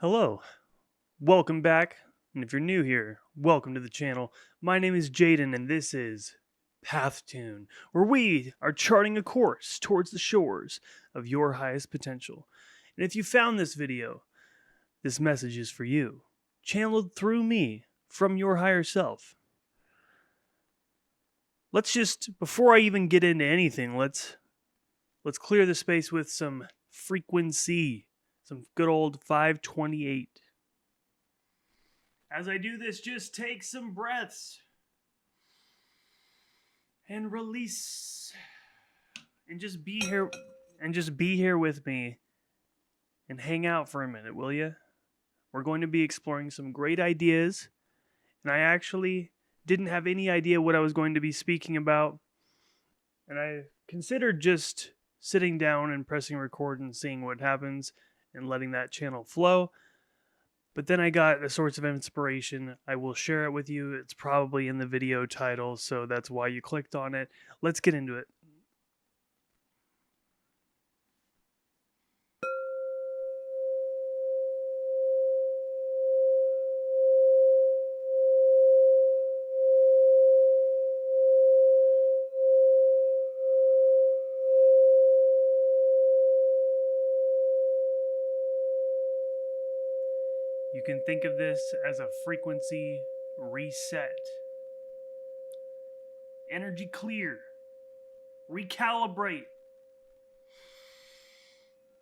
Hello, welcome back. And if you're new here, welcome to the channel. My name is Jaden, and this is PathTune, where we are charting a course towards the shores of your highest potential. And if you found this video, this message is for you, channeled through me from your higher self. Let's just, before I even get into anything, let's clear the space with some frequency, some good old 528. As I do this, just take some breaths and release. And just be here with me and hang out for a minute, will you? We're going to be exploring some great ideas, and I actually didn't have any idea what I was going to be speaking about, and I considered just sitting down and pressing record and seeing what happens and letting that channel flow. But then I got a source of inspiration. I will share it with you. It's probably in the video title, so that's why you clicked on it. Let's get into it. You can think of this as a frequency reset. Energy clear. Recalibrate.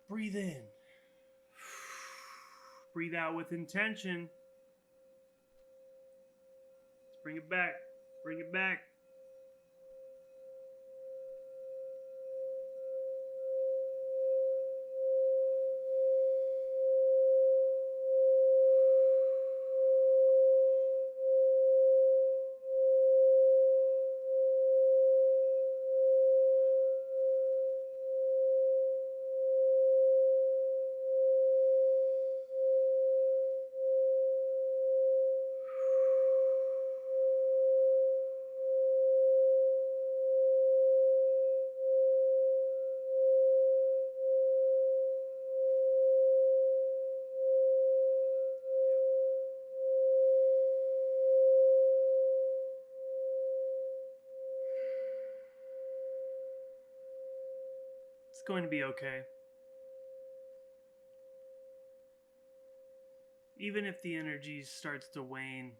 Breathe in. Breathe out with intention. Let's bring it back. Bring it back. It's going to be okay. Even if the energy starts to wane,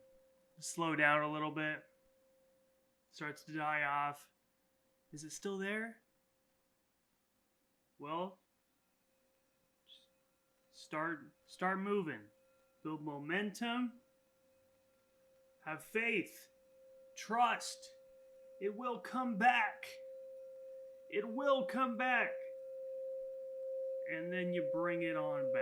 slow down a little bit, starts to die off, is it still there? Well, start moving. Build momentum. Have faith. Trust. It will come back. It will come back. And then you bring it on back.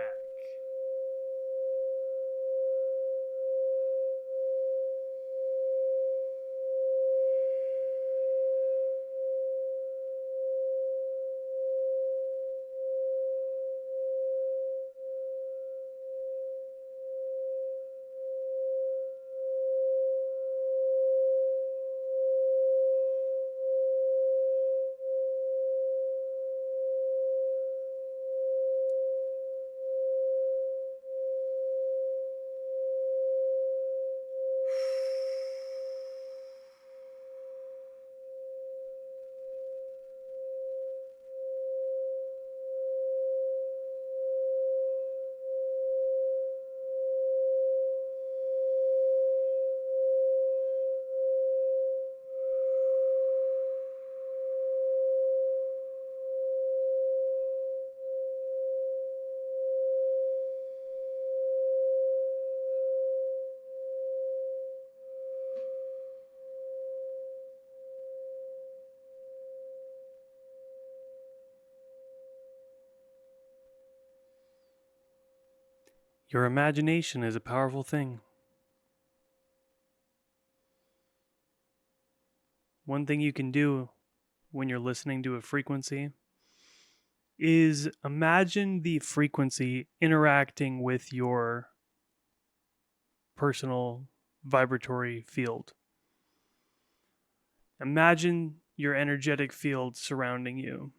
Your imagination is a powerful thing. One thing you can do when you're listening to a frequency is imagine the frequency interacting with your personal vibratory field. Imagine your energetic field surrounding you.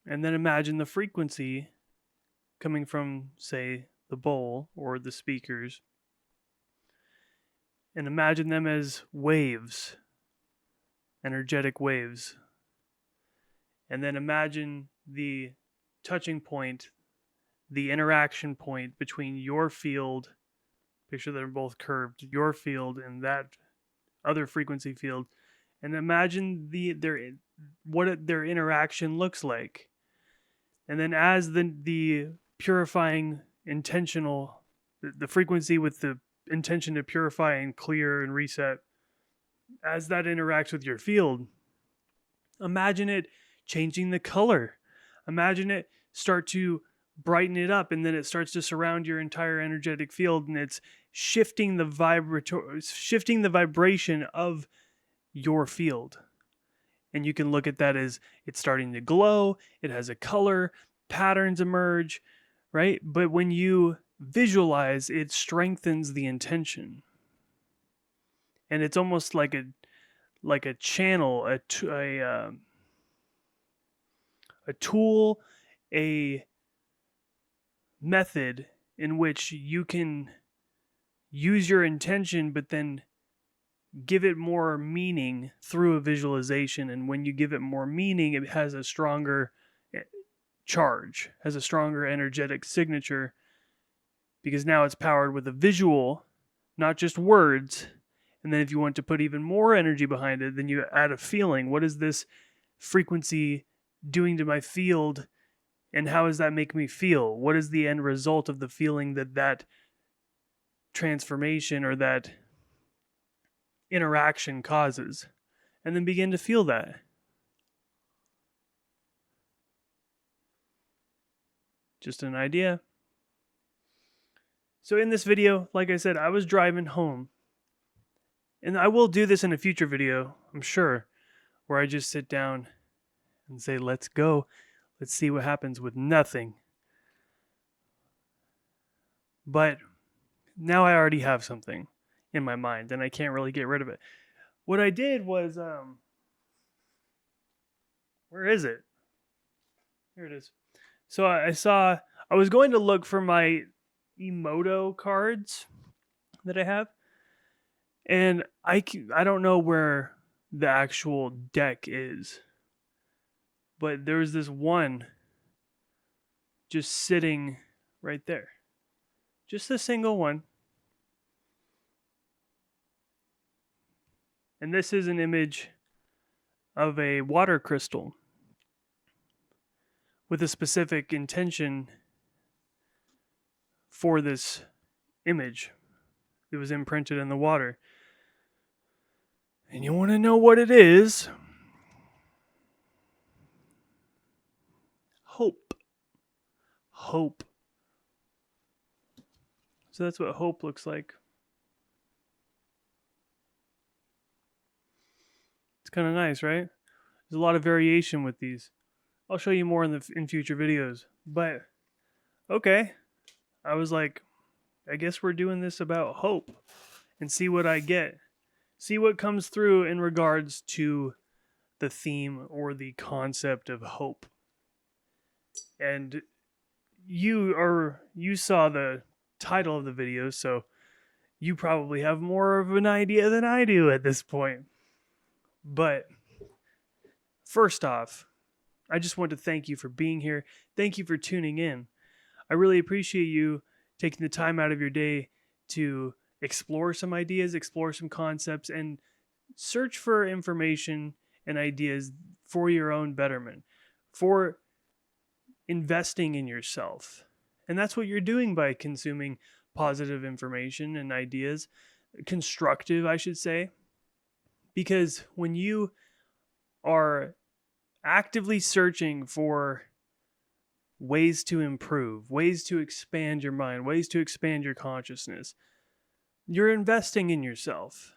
And then imagine the frequency coming from, say, the bowl or the speakers, and imagine them as waves, energetic waves. And then imagine the touching point, the interaction point between your field, picture they're both curved, your field and that other frequency field, and imagine their interaction looks like. And then as the purifying intentional, the frequency with the intention to purify and clear and reset, as that interacts with your field, imagine it changing the color. Imagine it start to brighten it up, and then it starts to surround your entire energetic field, and it's shifting the vibration of your field. And you can look at that as it's starting to glow, it has a color, patterns emerge, right? But when you visualize, it strengthens the intention. And it's almost like a channel, a tool, a method in which you can use your intention, but then give it more meaning through a visualization. And when you give it more meaning, it has a stronger charge, has a stronger energetic signature, because now it's powered with a visual, not just words. And then if you want to put even more energy behind it, then you add a feeling. What is this frequency doing to my field, and how does that make me feel? What is the end result of the feeling that transformation or that interaction causes? And then begin to feel that. Just an idea. So in this video, like I said, I was driving home. And I will do this in a future video, I'm sure, where I just sit down and say, let's go. Let's see what happens with nothing. But now I already have something in my mind, and I can't really get rid of it. What I did was, where is it? Here it is. So I was going to look for my Emoto cards that I have, and I don't know where the actual deck is, but there's this one just sitting right there. Just a single one. And this is an image of a water crystal with a specific intention for this image. It was imprinted in the water. And you want to know what it is? Hope. Hope. So that's what hope looks like. It's kind of nice, right? There's a lot of variation with these. I'll show you more in future videos. But, okay. I was like, I guess we're doing this about hope. And see what I get. See what comes through in regards to the theme or the concept of hope. And you saw the title of the video, so you probably have more of an idea than I do at this point. But first off, I just want to thank you for being here. Thank you for tuning in. I really appreciate you taking the time out of your day to explore some ideas, explore some concepts, and search for information and ideas for your own betterment, for investing in yourself. And that's what you're doing by consuming positive information and ideas, constructive, I should say. Because when you are actively searching for ways to improve, ways to expand your mind, ways to expand your consciousness, you're investing in yourself.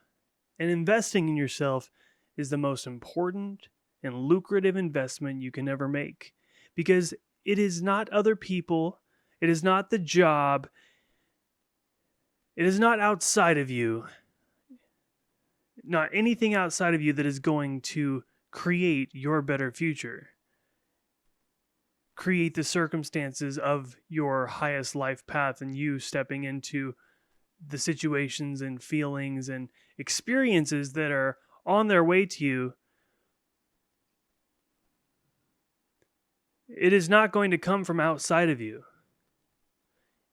And investing in yourself is the most important and lucrative investment you can ever make. Because it is not other people, it is not the job, it is not outside of you, not anything outside of you that is going to create your better future. create the circumstances of your highest life path and you stepping into the situations and feelings and experiences that are on their way to you, it is not going to come from outside of you.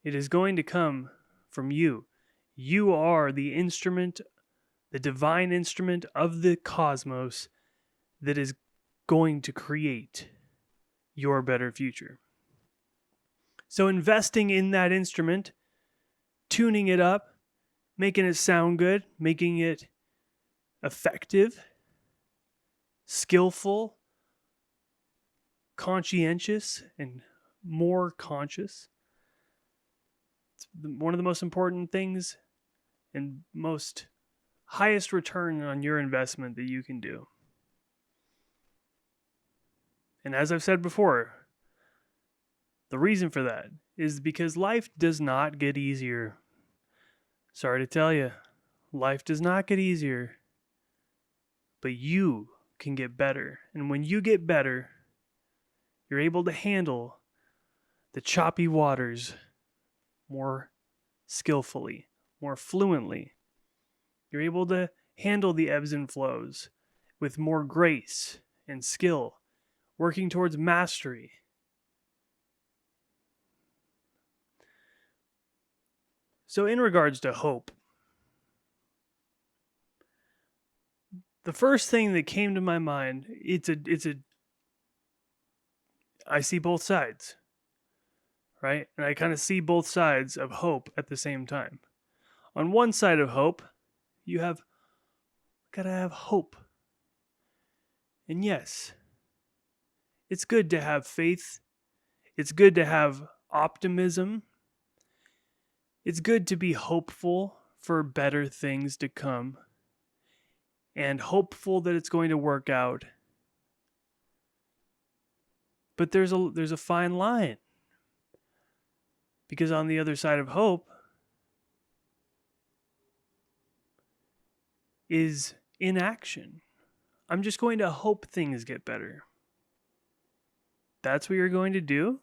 It is going to come from you. You are the instrument, the divine instrument of the cosmos that is going to create your better future. So investing in that instrument, tuning it up, making it sound good, making it effective, skillful, conscientious, and more conscious. It's one of the most important things and most highest return on your investment that you can do. And as I've said before, the reason for that is because life does not get easier. Sorry to tell you, life does not get easier, but you can get better. And when you get better, you're able to handle the choppy waters more skillfully, more fluently. You're able to handle the ebbs and flows with more grace and skill, working towards mastery. So in regards to hope, the first thing that came to my mind, I see both sides, right? And I kind of see both sides of hope at the same time. On one side of hope, you gotta have hope. And yes, it's good to have faith. It's good to have optimism. It's good to be hopeful for better things to come and hopeful that it's going to work out. But there's a fine line, because on the other side of hope is inaction. I'm just going to hope things get better. That's what you're going to do?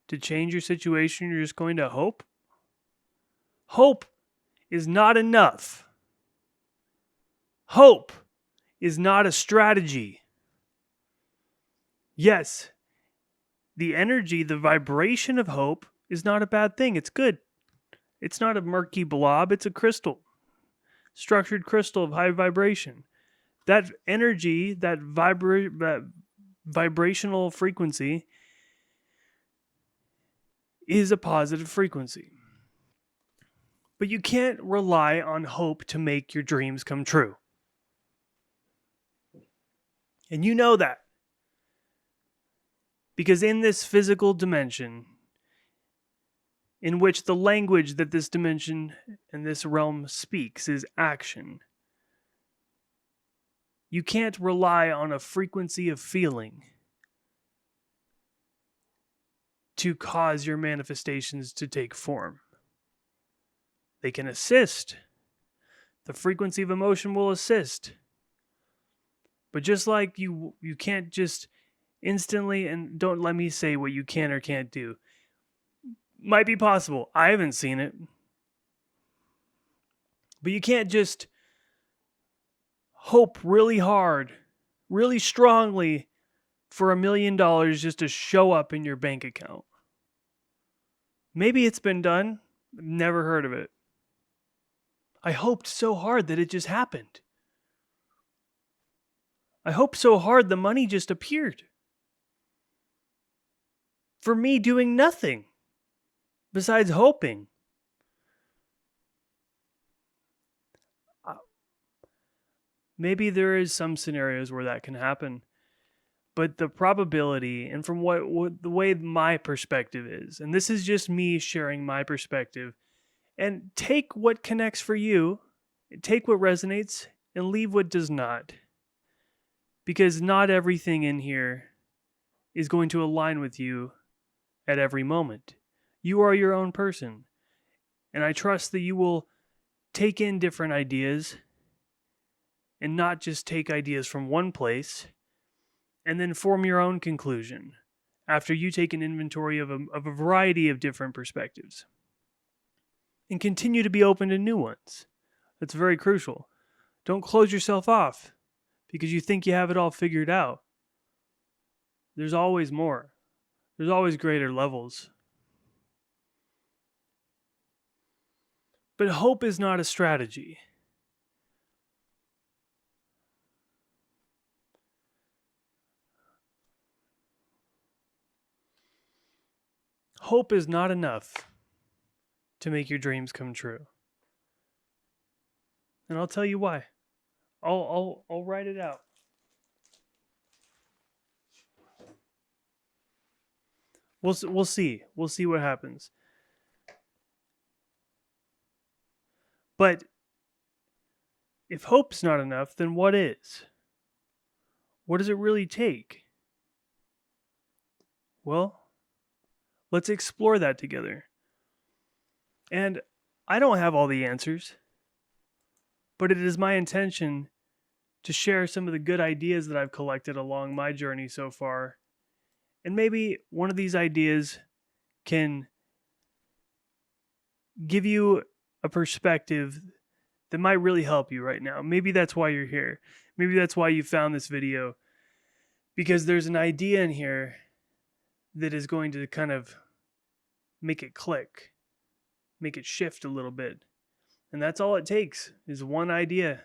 To change your situation, you're just going to hope? Hope is not enough. Hope is not a strategy. Yes, the energy, the vibration of hope is not a bad thing. It's good. It's not a murky blob. It's a crystal. Structured crystal of high vibration. That energy, that vibrational frequency is a positive frequency. But you can't rely on hope to make your dreams come true. And you know that. Because in this physical dimension, in which the language that this dimension and this realm speaks is action, you can't rely on a frequency of feeling to cause your manifestations to take form. They can assist. The frequency of emotion will assist. But just like you can't just instantly, and don't let me say what you can or can't do. Might be possible. I haven't seen it. But you can't just hope really hard, really strongly for $1 million just to show up in your bank account. Maybe it's been done. Never heard of it. I hoped so hard that it just happened. I hoped so hard the money just appeared. For me doing nothing besides hoping. Maybe there is some scenarios where that can happen. But the probability, and from what the way my perspective is, and this is just me sharing my perspective, and take what connects for you, take what resonates, and leave what does not. Because not everything in here is going to align with you at every moment. You are your own person. And I trust that you will take in different ideas and not just take ideas from one place and then form your own conclusion. after you take an inventory of a variety of different perspectives. And continue to be open to new ones. That's very crucial. Don't close yourself off because you think you have it all figured out. There's always more. There's always greater levels. But hope is not a strategy. Hope is not enough to make your dreams come true. And I'll tell you why. I'll write it out. We'll see. We'll see what happens. But if hope's not enough, then what is? What does it really take? Well, let's explore that together. And I don't have all the answers, but it is my intention to share some of the good ideas that I've collected along my journey so far. And maybe one of these ideas can give you a perspective that might really help you right now. Maybe that's why you're here. Maybe that's why you found this video. Because there's an idea in here that is going to kind of make it click, make it shift a little bit. And that's all it takes, is one idea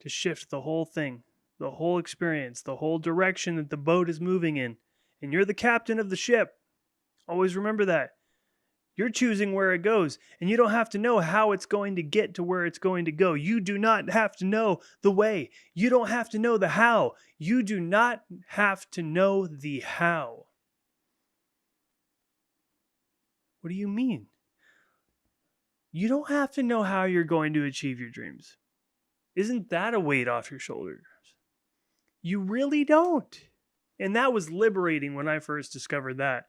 to shift the whole thing, the whole experience, the whole direction that the boat is moving in. And you're the captain of the ship. Always remember that. You're choosing where it goes, and you don't have to know how it's going to get to where it's going to go. You do not have to know the way. You don't have to know the how. You do not have to know the how. What do you mean? You don't have to know how you're going to achieve your dreams. Isn't that a weight off your shoulders? You really don't. And that was liberating when I first discovered that.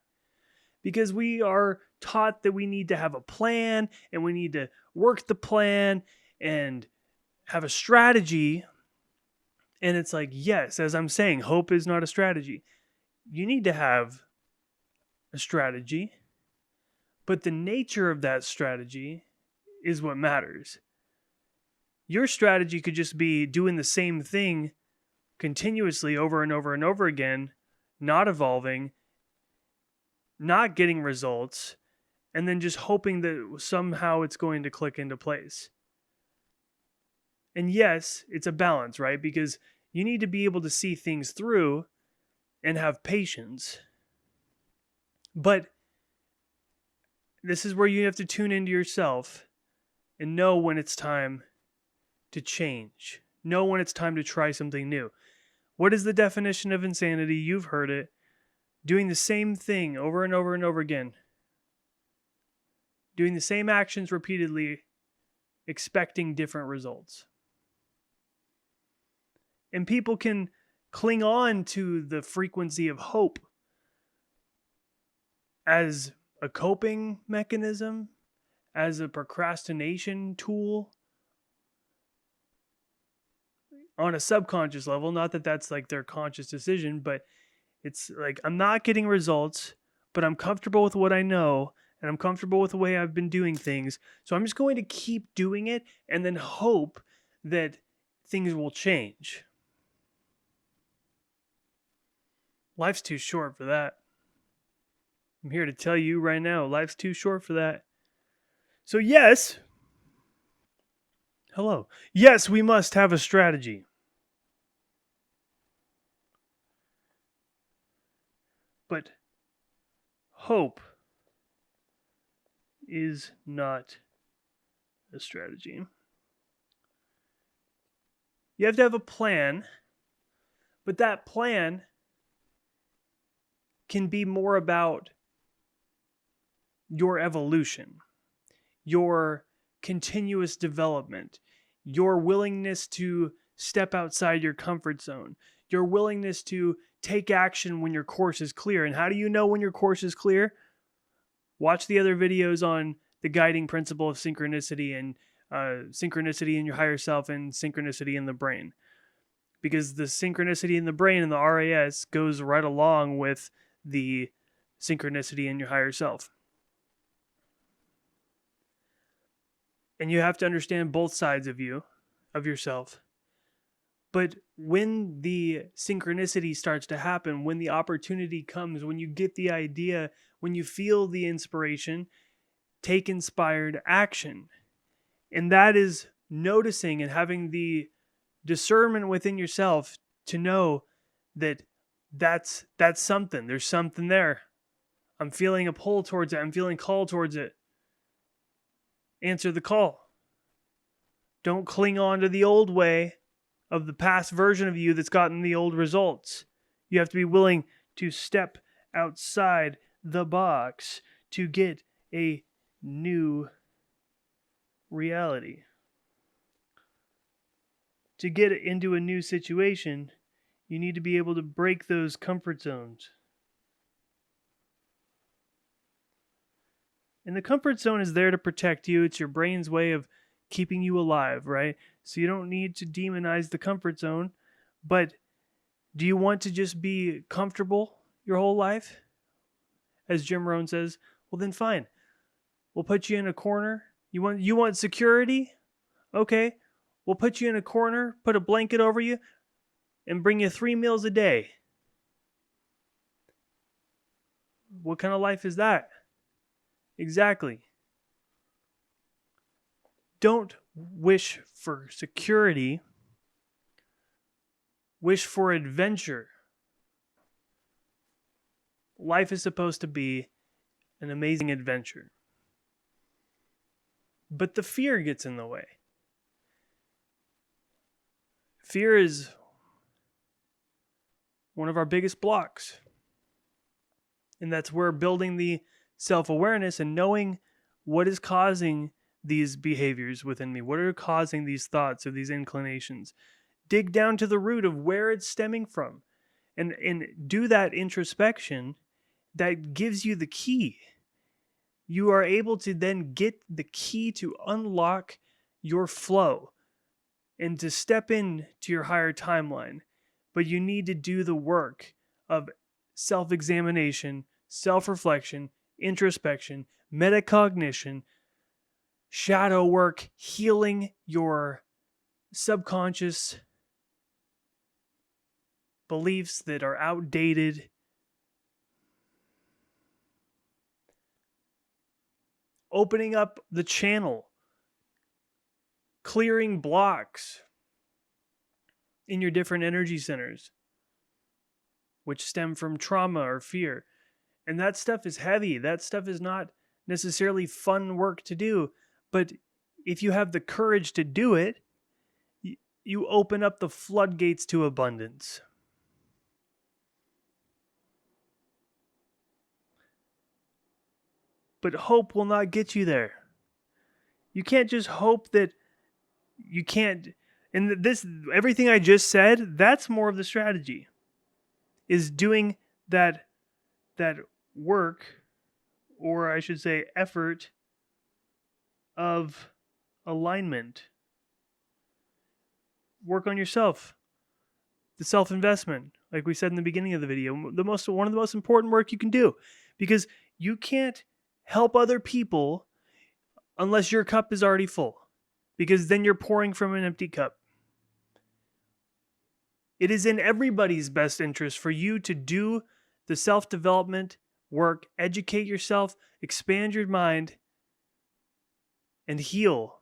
Because we are taught that we need to have a plan and we need to work the plan and have a strategy. And it's like, yes, as I'm saying, hope is not a strategy. You need to have a strategy, but the nature of that strategy is what matters. Your strategy could just be doing the same thing continuously over and over and over again, not evolving, not getting results, and then just hoping that somehow it's going to click into place. And yes, it's a balance, right? Because you need to be able to see things through and have patience. But this is where you have to tune into yourself and know when it's time to change. Know when it's time to try something new. What is the definition of insanity? You've heard it. Doing the same thing over and over and over again. Doing the same actions repeatedly, expecting different results. And people can cling on to the frequency of hope as a coping mechanism, as a procrastination tool on a subconscious level. Not that that's like their conscious decision, but it's like, I'm not getting results, but I'm comfortable with what I know, and I'm comfortable with the way I've been doing things. So I'm just going to keep doing it and then hope that things will change. Life's too short for that. I'm here to tell you right now, life's too short for that. So yes, hello. Yes, we must have a strategy. But hope is not a strategy. You have to have a plan, but that plan can be more about your evolution, your continuous development, your willingness to step outside your comfort zone, your willingness to take action when your course is clear. And how do you know when your course is clear? Watch the other videos on the guiding principle of synchronicity and synchronicity in your higher self and synchronicity in the brain. Because the synchronicity in the brain and the RAS goes right along with the synchronicity in your higher self. And you have to understand both sides of yourself. But when the synchronicity starts to happen, when the opportunity comes, when you get the idea, when you feel the inspiration, take inspired action. And that is noticing and having the discernment within yourself to know that that's something. There's something there. I'm feeling a pull towards it. I'm feeling called towards it. Answer the call. Don't cling on to the old way of the past version of you that's gotten the old results. You have to be willing to step outside the box to get a new reality. To get into a new situation, you need to be able to break those comfort zones. And the comfort zone is there to protect you. It's your brain's way of keeping you alive, right? So you don't need to demonize the comfort zone. But do you want to just be comfortable your whole life? As Jim Rohn says, well then fine. We'll put you in a corner. You want security? Okay. We'll put you in a corner, put a blanket over you, and bring you 3 meals a day. What kind of life is that? Exactly. Don't wish for security. Wish for adventure. Life is supposed to be an amazing adventure. But the fear gets in the way. Fear is one of our biggest blocks. And that's where building the self-awareness and knowing what is causing these behaviors within me, what are causing these thoughts or these inclinations. Dig down to the root of where it's stemming from and do that introspection that gives you the key. You are able to then get the key to unlock your flow and to step in to your higher timeline. But you need to do the work of self-examination, self-reflection, introspection, metacognition, shadow work, healing your subconscious beliefs that are outdated. Opening up the channel, clearing blocks in your different energy centers, which stem from trauma or fear. And that stuff is heavy. That stuff is not necessarily fun work to do. But if you have the courage to do it, you open up the floodgates to abundance. But hope will not get you there. You can't just hope that you can't. And this, everything I just said, that's more of the strategy. Is doing that work, or I should say effort, of alignment. Work on yourself. The self-investment, like we said in the beginning of the video, one of the most important work you can do, because you can't help other people unless your cup is already full, because then you're pouring from an empty cup. It is in everybody's best interest for you to do the self-development work, educate yourself, expand your mind, and heal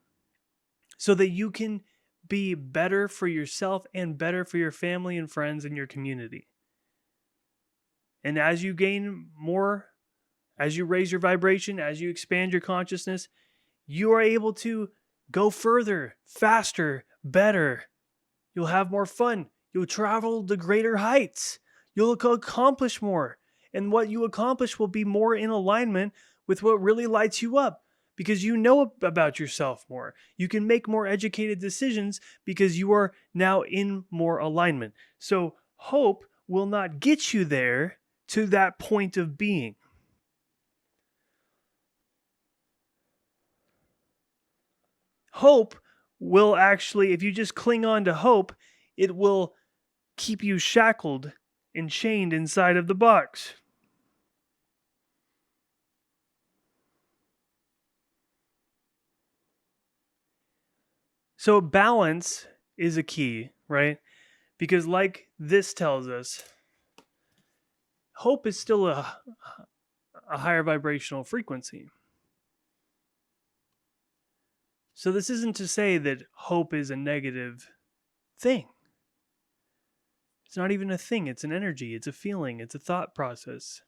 so that you can be better for yourself and better for your family and friends and your community. And as you gain more, as you raise your vibration, as you expand your consciousness, you are able to go further, faster, better. You'll have more fun. You'll travel to greater heights. You'll accomplish more. And what you accomplish will be more in alignment with what really lights you up, because you know about yourself more. You can make more educated decisions because you are now in more alignment. So hope will not get you there to that point of being. Hope will actually, if you just cling on to hope, it will keep you shackled and chained inside of the box. So balance is a key, right? Because like this tells us, hope is still a higher vibrational frequency. So this isn't to say that hope is a negative thing. It's not even a thing. It's an energy. It's a feeling. It's a thought process.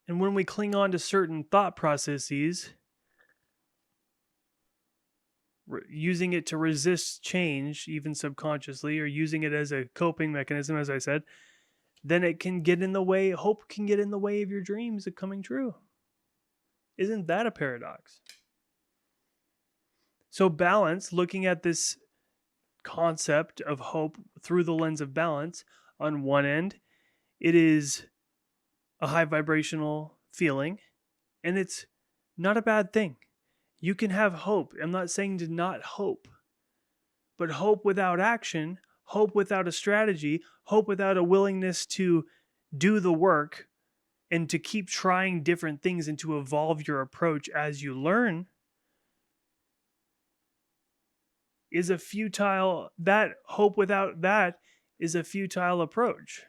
And when we cling on to certain thought processes, using it to resist change, even subconsciously, or using it as a coping mechanism, as I said, then it can get in the way. Hope can get in the way of your dreams of coming true. Isn't that a paradox? So, balance, looking at this concept of hope through the lens of balance, on one end, it is a high vibrational feeling, and it's not a bad thing. You can have hope. I'm not saying to not hope, but hope without action, hope without a strategy, hope without a willingness to do the work and to keep trying different things and to evolve your approach as you learn is a futile, that hope without that is a futile approach.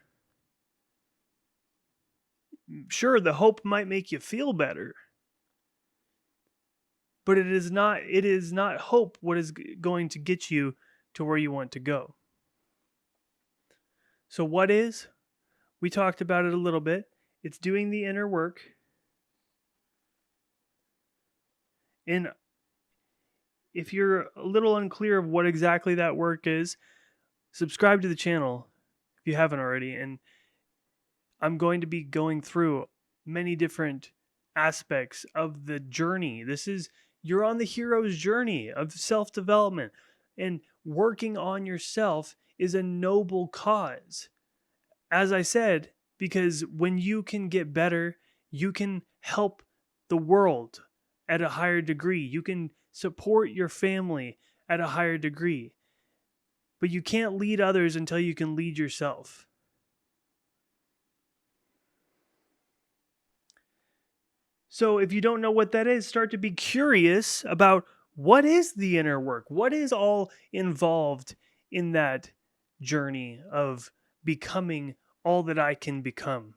Sure, the hope might make you feel better, but it is not hope what is going to get you to where you want to go. So what is? We talked about it a little bit. It's doing the inner work. And if you're a little unclear of what exactly that work is, subscribe to the channel if you haven't already. And I'm going to be going through many different aspects of the journey. You're on the hero's journey of self-development, and working on yourself is a noble cause. As I said, because when you can get better, you can help the world at a higher degree. You can support your family at a higher degree. But you can't lead others until you can lead yourself. So if you don't know what that is, start to be curious about what is the inner work? What is all involved in that journey of becoming all that I can become?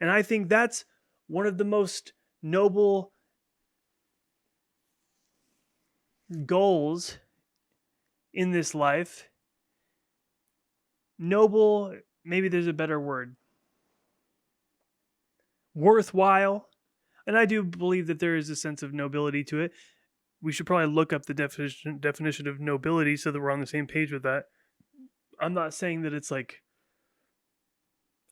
And I think that's one of the most noble goals in this life. Noble, maybe there's a better word. Worthwhile. And I do believe that there is a sense of nobility to it. We should probably look up the definition of nobility so that we're on the same page with that. I'm not saying that it's like...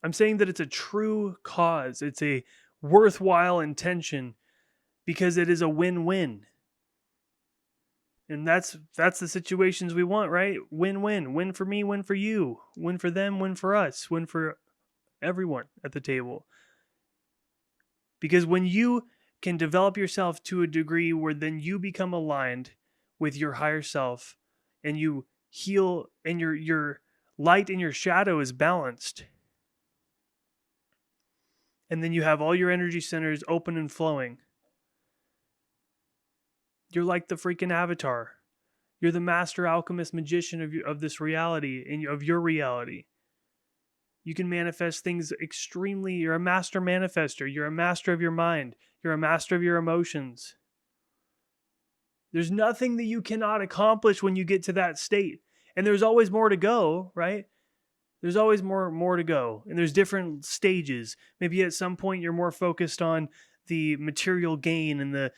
I'm saying that it's a true cause. It's a worthwhile intention because it is a win-win. And that's the situations we want, right? Win-win. Win for me, win for you. Win for them, win for us. Win for everyone at the table. Because when you can develop yourself to a degree where then you become aligned with your higher self and you heal and your light and your shadow is balanced, and then you have all your energy centers open and flowing, you're like the freaking avatar. You're the master alchemist magician of this reality and of your reality. You can manifest things extremely. You're a master manifester. You're a master of your mind. You're a master of your emotions. There's nothing that you cannot accomplish when you get to that state. And there's always more to go, right? There's always more to go. And there's different stages. Maybe at some point you're more focused on the material gain and the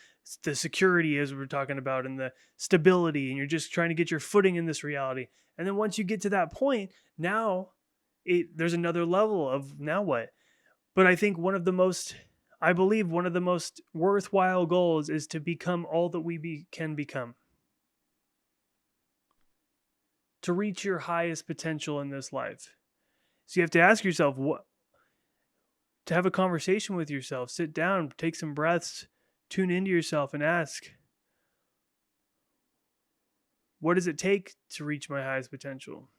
security, as we're talking about, and the stability, and you're just trying to get your footing in this reality. And then once you get to that point, now there's another level of now what? But I think I believe one of the most worthwhile goals is to become all that we can become. To reach your highest potential in this life. So you have to ask yourself, to have a conversation with yourself, sit down, take some breaths, tune into yourself and ask, what does it take to reach my highest potential?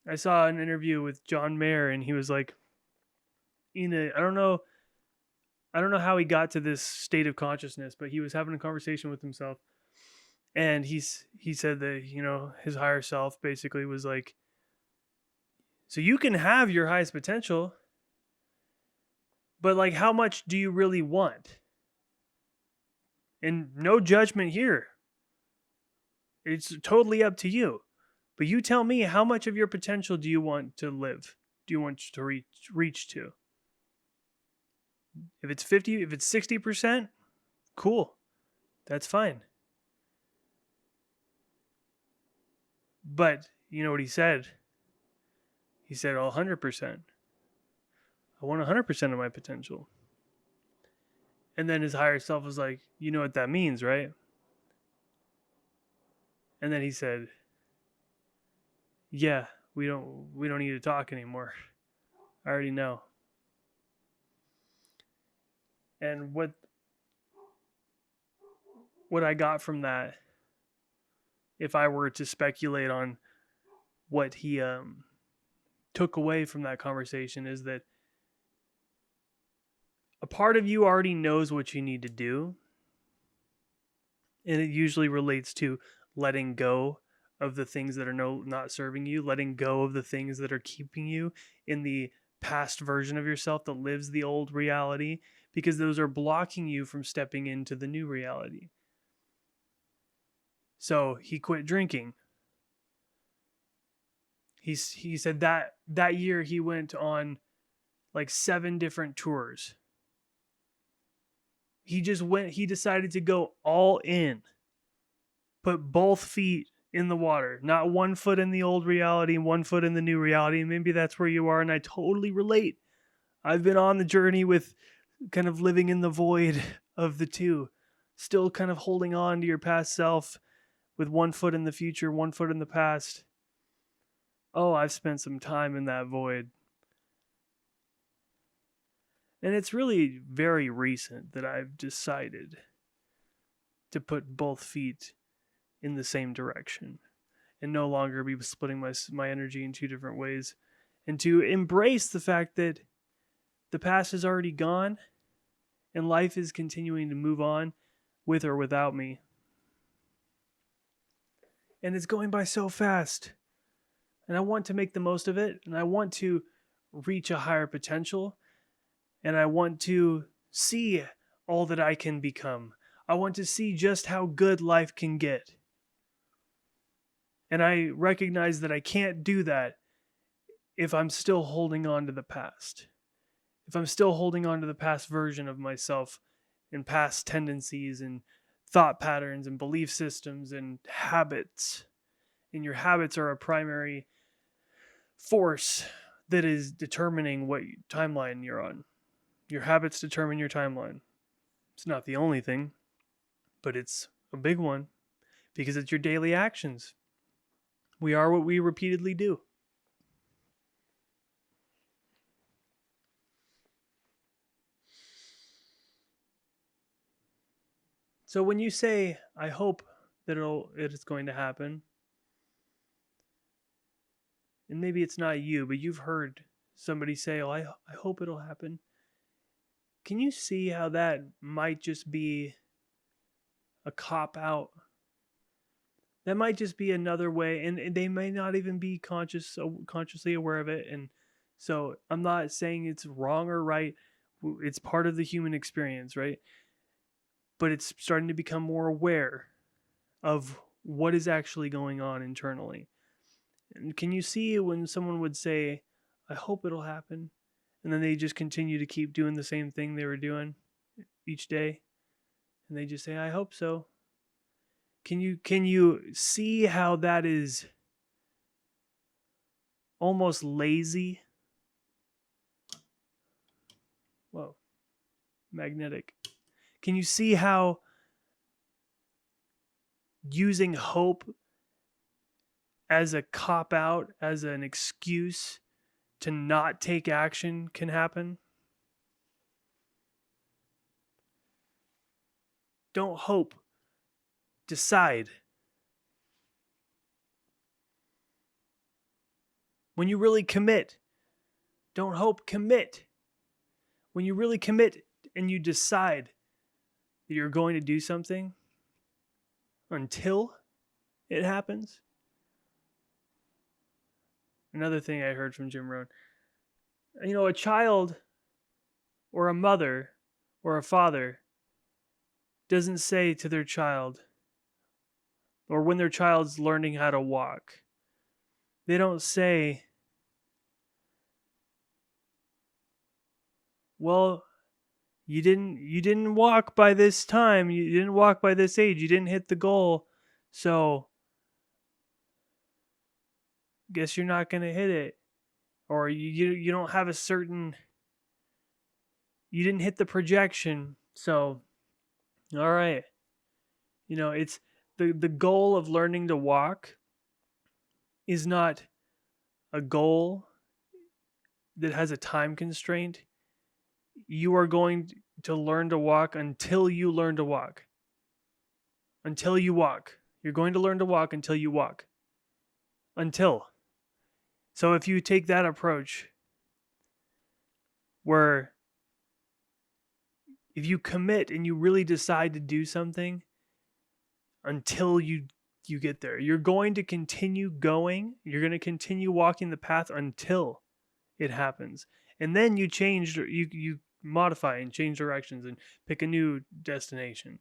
I saw an interview with John Mayer, and he was like, I don't know I don't know how he got to this state of consciousness, but he was having a conversation with himself, and he said that, you know, his higher self basically was like, so you can have your highest potential, but like, how much do you really want? And no judgment here. It's totally up to you. But you tell me, how much of your potential do you want to live? Do you want to reach to? If it's 50, if it's 60%, cool. That's fine. But you know what he said? He said, 100%. I want 100% of my potential. And then his higher self was like, you know what that means, right? And then he said, yeah, we don't need to talk anymore. I already know. And what I got from that, if I were to speculate on what he took away from that conversation, is that a part of you already knows what you need to do, and it usually relates to letting go of the things that are not serving you, letting go of the things that are keeping you in the past version of yourself that lives the old reality, because those are blocking you from stepping into the new reality. So he quit drinking. He said that year he went on like 7 different tours. He decided to go all in. Put both feet in the water, not one foot in the old reality, 1 foot in the new reality. And maybe that's where you are, and I totally relate. I've been on the journey with kind of living in the void of the two, still kind of holding on to your past self with 1 foot in the future, 1 foot in the past. Oh, I've spent some time in that void. And it's really very recent that I've decided to put both feet in the same direction and no longer be splitting my energy in 2 different ways, and to embrace the fact that the past is already gone and life is continuing to move on with or without me. And it's going by so fast. And I want to make the most of it, and I want to reach a higher potential, and I want to see all that I can become. I want to see just how good life can get. And I recognize that I can't do that if I'm still holding on to the past. If I'm still holding on to the past version of myself and past tendencies and thought patterns and belief systems and habits. And your habits are a primary force that is determining what timeline you're on. Your habits determine your timeline. It's not the only thing, but it's a big one because it's your daily actions. We are what we repeatedly do. So when you say, I hope that it's going to happen, and maybe it's not you, but you've heard somebody say, oh, I hope it'll happen. Can you see how that might just be a cop out? That might just be another way, and they may not even be consciously aware of it. And so I'm not saying it's wrong or right. It's part of the human experience, right? But it's starting to become more aware of what is actually going on internally. And can you see when someone would say, I hope it'll happen, and then they just continue to keep doing the same thing they were doing each day, and they just say, I hope so. Can you see how that is almost lazy? Whoa, magnetic. Can you see how using hope as a cop out, as an excuse to not take action can happen? Don't hope. Decide. When you really commit, don't hope, commit. When you really commit, and you decide that you're going to do something until it happens. Another thing I heard from Jim Rohn, a child or a mother or a father doesn't say to their child, or when their child's learning how to walk, they don't say, well, you didn't walk by this time, you didn't walk by this age, you didn't hit the goal, so guess you're not going to hit it. Or you don't have you didn't hit the projection, so all right. It's the goal of learning to walk is not a goal that has a time constraint. You are going to learn to walk until you learn to walk. Until you walk. You're going to learn to walk until you walk. Until. So if you take that approach, where if you commit and you really decide to do something until you get there, you're going to continue going. You're going to continue walking the path until it happens. And then you change, you modify and change directions and pick a new destination.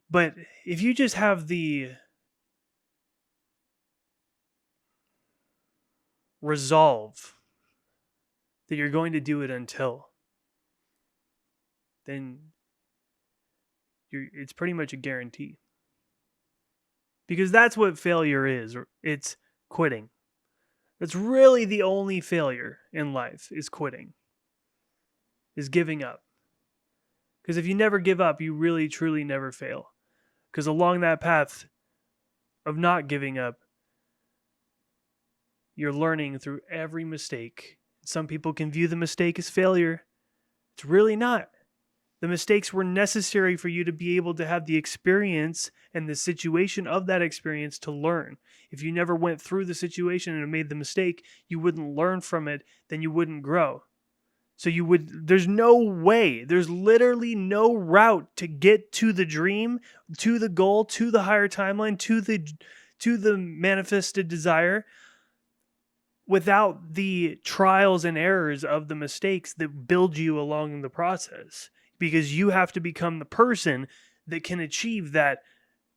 But if you just have the resolve that you're going to do it until, then it's pretty much a guarantee. Because that's what failure is. It's quitting. That's really the only failure in life, is quitting. Is giving up. Because if you never give up, you really, truly never fail. Because along that path of not giving up, you're learning through every mistake. Some people can view the mistake as failure. It's really not. The mistakes were necessary for you to be able to have the experience and the situation of that experience to learn. If you never went through the situation and made the mistake, you wouldn't learn from it, then you wouldn't grow. So there's no way, there's literally no route to get to the dream, to the goal, to the higher timeline, to the manifested desire, without the trials and errors of the mistakes that build you along the process. Because you have to become the person that can achieve that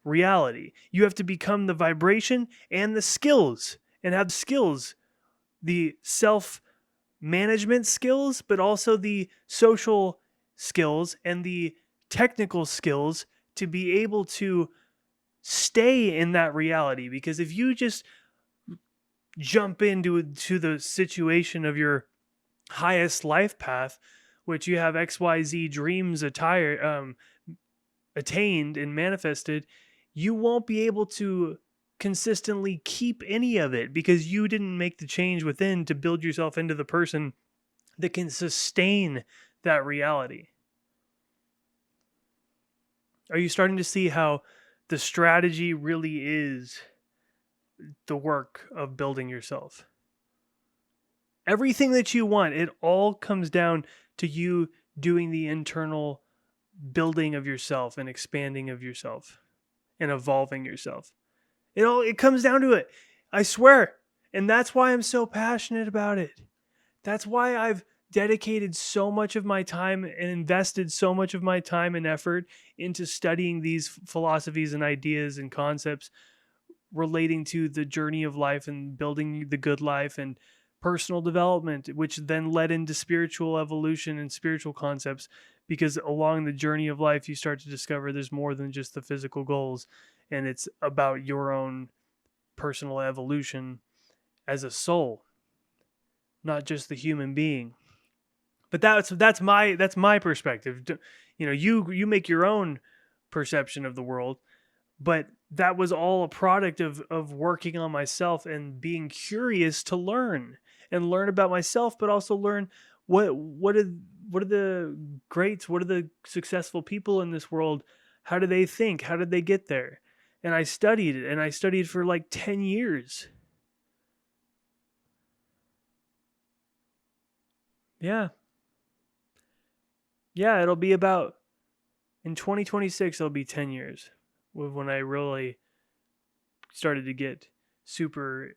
reality. You have to become the vibration and the skills, and have skills, the self-management skills, but also the social skills and the technical skills to be able to stay in that reality. Because if you just jump into the situation of your highest life path, which you have XYZ dreams attained and manifested, you won't be able to consistently keep any of it because you didn't make the change within to build yourself into the person that can sustain that reality. Are you starting to see how the strategy really is the work of building yourself? Everything that you want, it all comes down to you doing the internal building of yourself and expanding of yourself and evolving yourself. It comes down to it. I swear. And that's why I'm so passionate about it. That's why I've dedicated so much of my time and invested so much of my time and effort into studying these philosophies and ideas and concepts relating to the journey of life and building the good life and personal development, which then led into spiritual evolution and spiritual concepts, because along the journey of life you start to discover there's more than just the physical goals, and it's about your own personal evolution as a soul, not just the human being. But that's my perspective. You make your own perception of the world, but that was all a product of working on myself and being curious to learn about myself, but also learn what are the greats, what are the successful people in this world, how do they think, how did they get there? And I studied it, and I studied for like 10 years. Yeah. Yeah, it'll be about, in 2026, it'll be 10 years when I really started to get super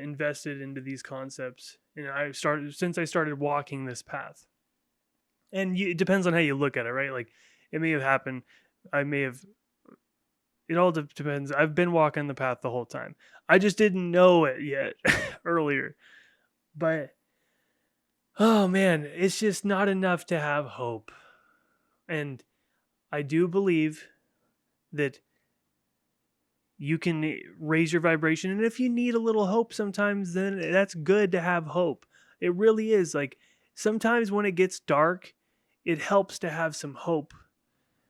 invested into these concepts. And since I started walking this path. And it depends on how you look at it, right? Like, it may have happened. I may have. It all depends. I've been walking the path the whole time. I just didn't know it yet earlier. But oh man, it's just not enough to have hope. And I do believe that you can raise your vibration. And if you need a little hope sometimes, then that's good to have hope. It really is. Like, sometimes when it gets dark, it helps to have some hope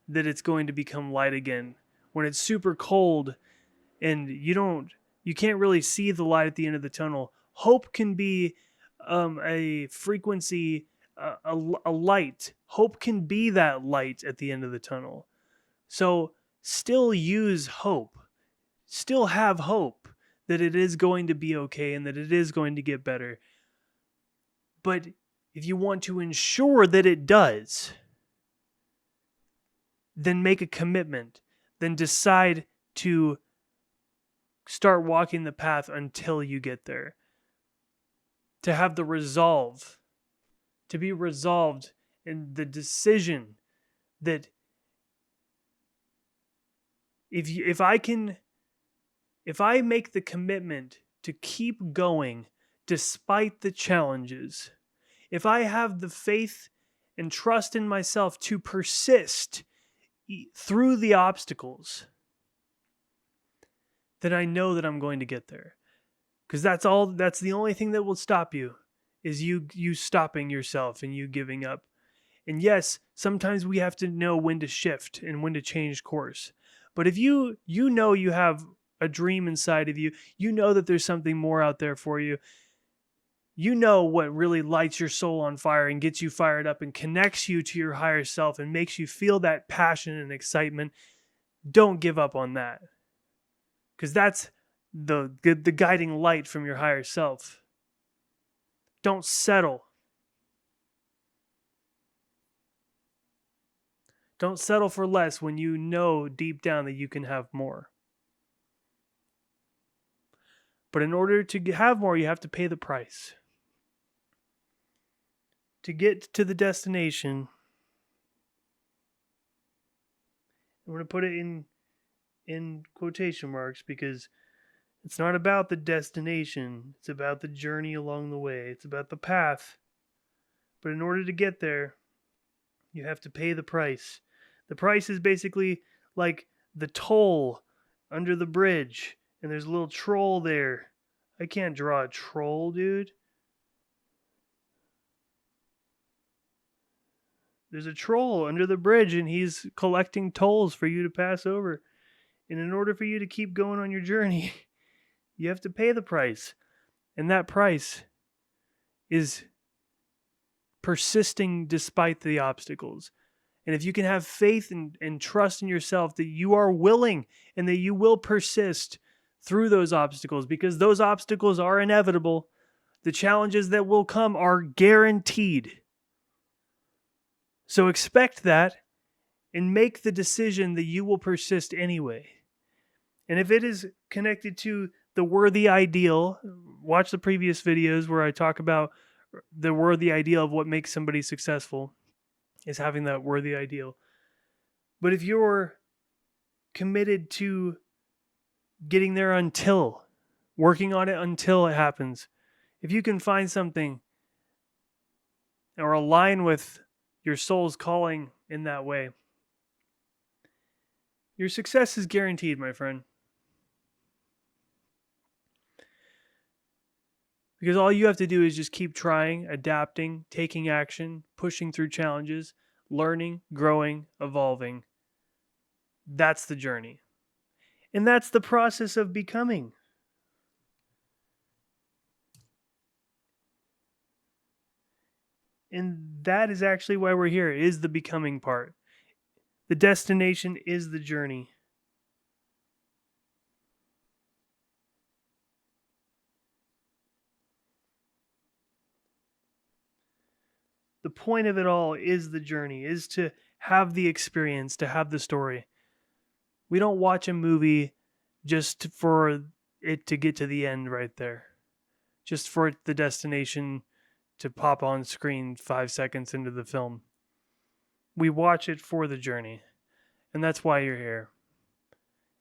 that it's going to become light again. When it's super cold and you can't really see the light at the end of the tunnel, hope can be a frequency, a light. Hope can be that light at the end of the tunnel. So still use hope. Still have hope that it is going to be okay and that it is going to get better. But if you want to ensure that it does, then make a commitment. Then decide to start walking the path until you get there. To have the resolve, to be resolved in the decision that if I make the commitment to keep going despite the challenges, if I have the faith and trust in myself to persist through the obstacles, then I know that I'm going to get there. Because that's the only thing that will stop you, is you stopping yourself and you giving up. And yes, sometimes we have to know when to shift and when to change course. But if you know you have a dream inside of you, you know that there's something more out there for you. You know what really lights your soul on fire and gets you fired up and connects you to your higher self and makes you feel that passion and excitement. Don't give up on that. Because that's the guiding light from your higher self. Don't settle. Don't settle for less when you know deep down that you can have more. But in order to have more, you have to pay the price. To get to the destination, I'm going to put it in quotation marks because it's not about the destination. It's about the journey along the way. It's about the path. But in order to get there, you have to pay the price. The price is basically like the toll under the bridge. And there's a little troll there. I can't draw a troll, dude. There's a troll under the bridge and he's collecting tolls for you to pass over. And in order for you to keep going on your journey, you have to pay the price. And that price is persisting despite the obstacles. And if you can have faith and trust in yourself that you are willing and that you will persist through those obstacles, because those obstacles are inevitable, the challenges that will come are guaranteed. So expect that and make the decision that you will persist anyway. And if it is connected to the worthy ideal, watch the previous videos where I talk about the worthy ideal of what makes somebody successful, is having that worthy ideal. But if you're committed to getting there until, working on it until it happens, if you can find something or align with your soul's calling in that way, your success is guaranteed, my friend. Because all you have to do is just keep trying, adapting, taking action, pushing through challenges, learning, growing, evolving. That's the journey. And that's the process of becoming. And that is actually why we're here, is the becoming part. The destination is the journey. The The point of it all is the journey, is to have the experience, to have the story. We don't watch a movie just for it to get to the end right there. Just for the destination to pop on screen 5 seconds into the film. We watch it for the journey. And that's why you're here.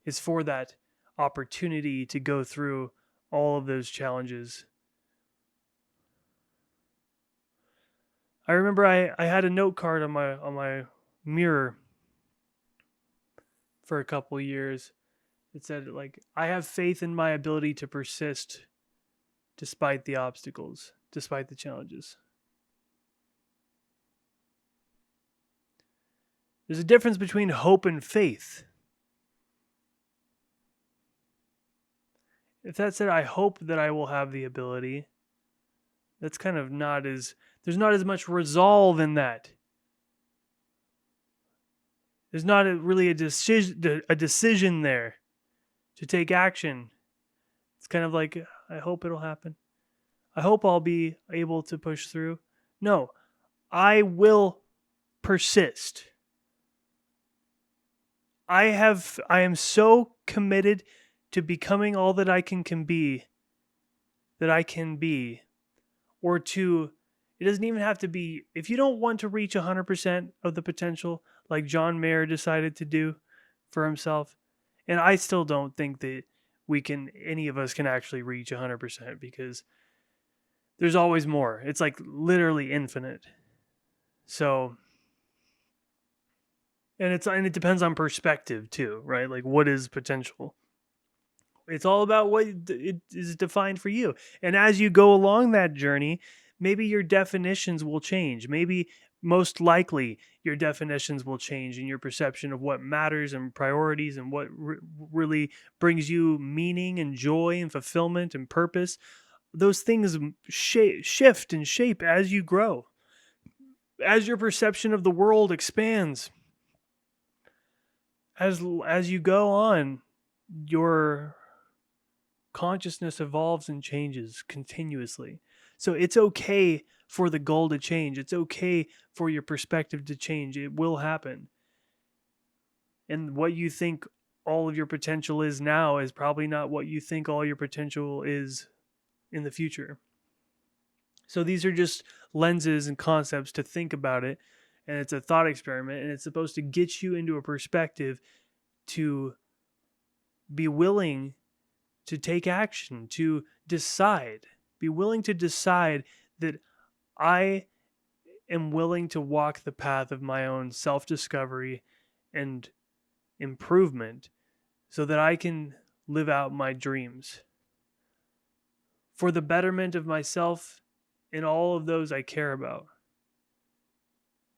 It's for that opportunity to go through all of those challenges. I remember I had a note card on my mirror for a couple years. It said, like, I have faith in my ability to persist despite the obstacles, despite the challenges. There's a difference between hope and faith. If that said, I hope that I will have the ability, that's kind of not as, there's not as much resolve in that. There's not really a decision there to take action. It's kind of like, I hope it'll happen. I hope I'll be able to push through. No, I will persist. I am so committed to becoming all that I can be, or to, it doesn't even have to be, if you don't want to reach 100% of the potential, like John Mayer decided to do for himself, and I still don't think that any of us can actually reach 100% because there's always more. It's like literally infinite. So, and it depends on perspective too, right? Like, what is potential? It's all about what it is defined for you. And as you go along that journey, maybe your definitions will change. Maybe, most likely, your definitions will change in your perception of what matters and priorities and what really brings you meaning and joy and fulfillment and purpose. Those things shift and shape as you grow. As your perception of the world expands. As you go on, your consciousness evolves and changes continuously. So it's okay for the goal to change. It's okay for your perspective to change. It will happen. And what you think all of your potential is now is probably not what you think all your potential is in the future. So these are just lenses and concepts to think about it. And it's a thought experiment. And it's supposed to get you into a perspective to be willing to take action, to decide. Be willing to decide that I am willing to walk the path of my own self-discovery and improvement so that I can live out my dreams for the betterment of myself and all of those I care about.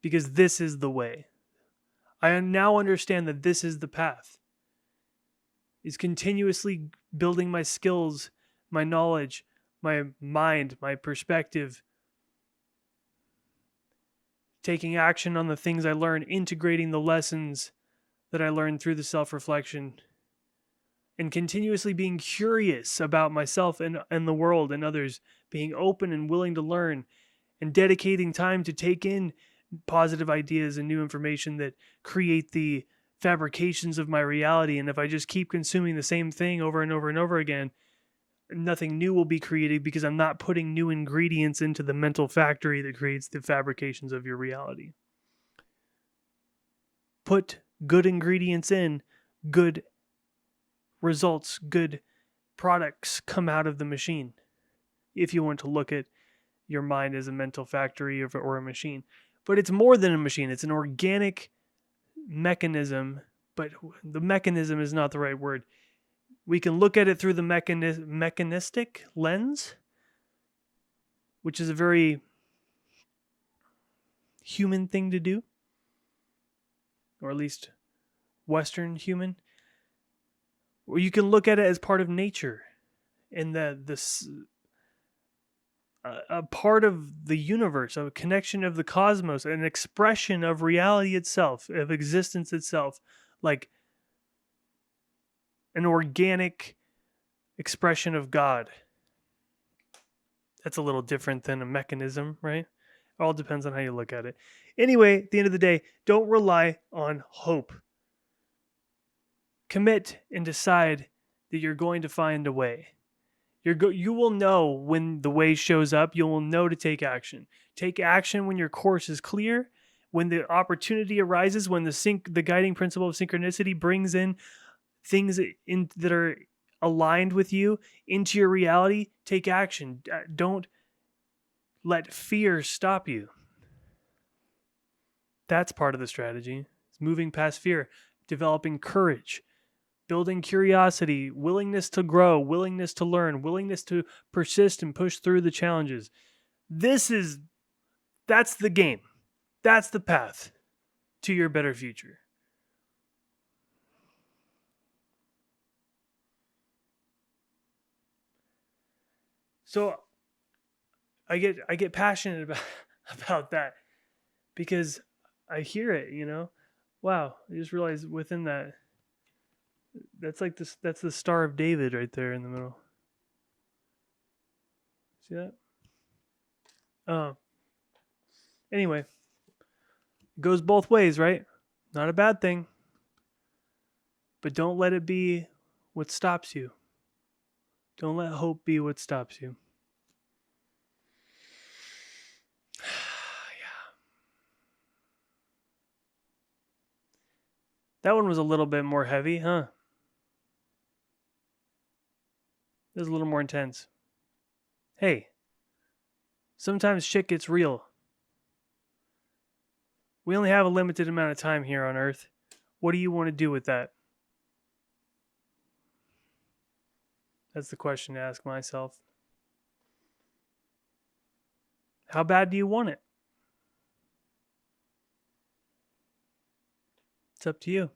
Because this is the way. I now understand that this is the path. Is continuously building my skills, my knowledge, my mind, my perspective, taking action on the things I learn, integrating the lessons that I learned through the self-reflection, and continuously being curious about myself and the world and others, being open and willing to learn, and dedicating time to take in positive ideas and new information that create the fabrications of my reality. And if I just keep consuming the same thing over and over and over again, nothing new will be created because I'm not putting new ingredients into the mental factory that creates the fabrications of your reality. Put good ingredients in, good results, good products come out of the machine. If you want to look at your mind as a mental factory or a machine. But it's more than a machine. It's an organic mechanism, but the mechanism is not the right word. We can look at it through the mechanistic lens, which is a very human thing to do, or at least Western human. Or you can look at it as part of nature and a part of the universe, a connection of the cosmos, an expression of reality itself, of existence itself, like an organic expression of God. That's a little different than a mechanism, right? All depends on how you look at it. Anyway, at the end of the day, don't rely on hope. Commit and decide that you're going to find a way. You will know when the way shows up. You will know to take action. Take action when your course is clear, when the opportunity arises, when the guiding principle of synchronicity brings in things that are aligned with you into your reality. Take action. Don't let fear stop you. That's part of the strategy. It's moving past fear, developing courage, building curiosity, willingness to grow, willingness to learn, willingness to persist and push through the challenges. That's the game. That's the path to your better future. So I get passionate about that because I hear it, Wow, I just realized within that's the Star of David right there in the middle. See that? Anyway, it goes both ways, right? Not a bad thing. But don't let it be what stops you. Don't let hope be what stops you. Yeah. That one was a little bit more heavy, huh? It was a little more intense. Hey, sometimes shit gets real. We only have a limited amount of time here on Earth. What do you want to do with that? That's the question to ask myself. How bad do you want it? It's up to you.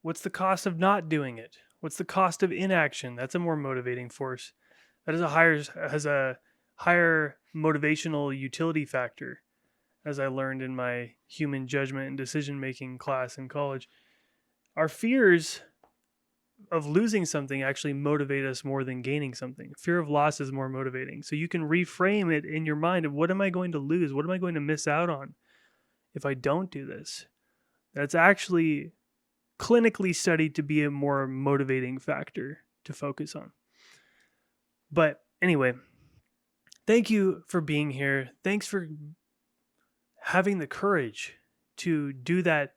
What's the cost of not doing it? What's the cost of inaction? That's a more motivating force. That has a higher motivational utility factor, as I learned in my human judgment and decision-making class in college. Our fears of losing something actually motivate us more than gaining something. Fear of loss is more motivating. So you can reframe it in your mind of what am I going to lose? What am I going to miss out on if I don't do this? That's actually clinically studied to be a more motivating factor to focus on. But anyway, thank you for being here. Thanks for having the courage to do that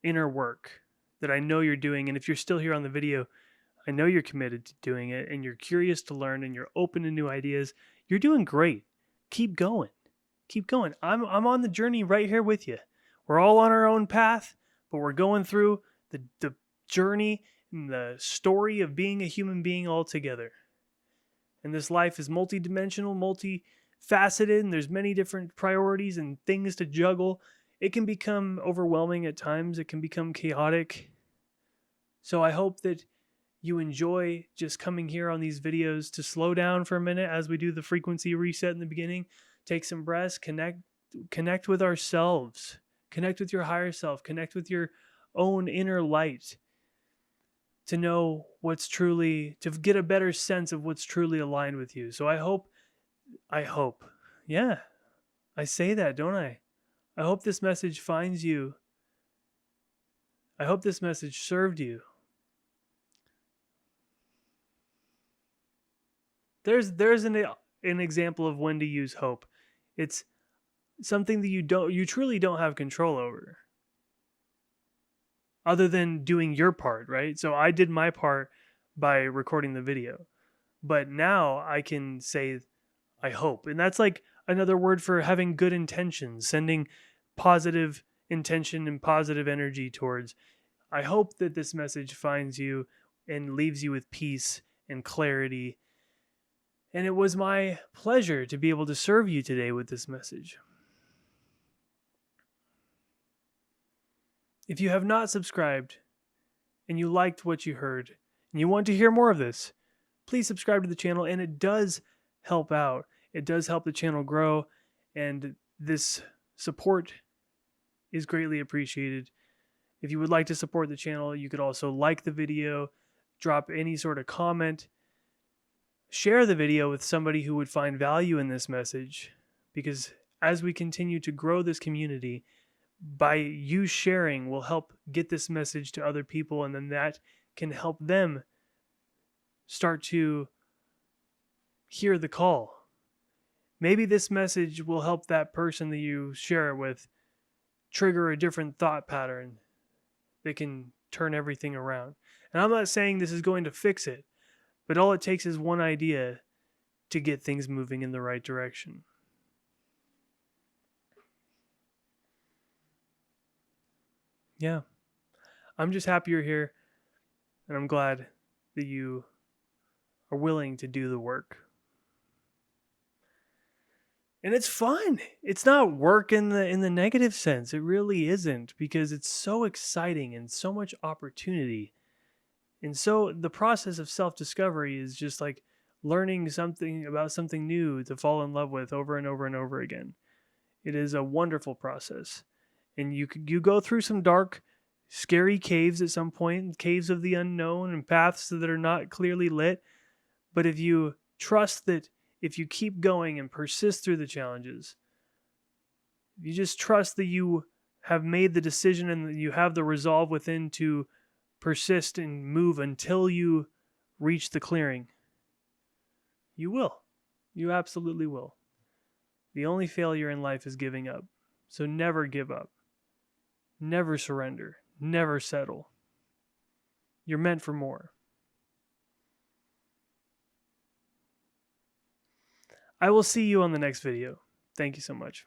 inner work that I know you're doing. And if you're still here on the video, I know you're committed to doing it and you're curious to learn and you're open to new ideas. You're doing great. Keep going. Keep going. I'm on the journey right here with you. We're all on our own path, but we're going through the journey and the story of being a human being all together. And this life is multidimensional, multifaceted, and there's many different priorities and things to juggle. It can become overwhelming at times. It can become chaotic. So I hope that you enjoy just coming here on these videos to slow down for a minute as we do the frequency reset in the beginning. Take some breaths, connect with ourselves, connect with your higher self, connect with your own inner light to know to get a better sense of what's truly aligned with you. So I hope, yeah, I say that, don't I? I hope this message finds you. I hope this message served you. There's an example of when to use hope. It's something that you truly don't have control over. Other than doing your part, right? So I did my part by recording the video. But now I can say, I hope. And that's like another word for having good intentions, sending positive intention and positive energy towards. I hope that this message finds you and leaves you with peace and clarity. And it was my pleasure to be able to serve you today with this message. If you have not subscribed and you liked what you heard and you want to hear more of this, please subscribe to the channel, and it does help out. It does help the channel grow, and this support is greatly appreciated. If you would like to support the channel, you could also like the video, drop any sort of comment, share the video with somebody who would find value in this message, because as we continue to grow this community, by you sharing will help get this message to other people, and then that can help them start to hear the call. Maybe this message will help that person that you share it with trigger a different thought pattern that can turn everything around. And I'm not saying this is going to fix it, but all it takes is one idea to get things moving in the right direction. Yeah. I'm just happy you're here, and I'm glad that you are willing to do the work. And it's fun. It's not work in the negative sense. It really isn't, because it's so exciting and so much opportunity. And so the process of self-discovery is just like learning something about something new to fall in love with over and over and over again. It is a wonderful process. And you go through some dark, scary caves at some point, caves of the unknown and paths that are not clearly lit. But if you trust that, if you keep going and persist through the challenges, if you just trust that you have made the decision and that you have the resolve within to persist and move until you reach the clearing, you will. You absolutely will. The only failure in life is giving up. So never give up. Never surrender. Never settle. You're meant for more. I will see you on the next video. Thank you so much.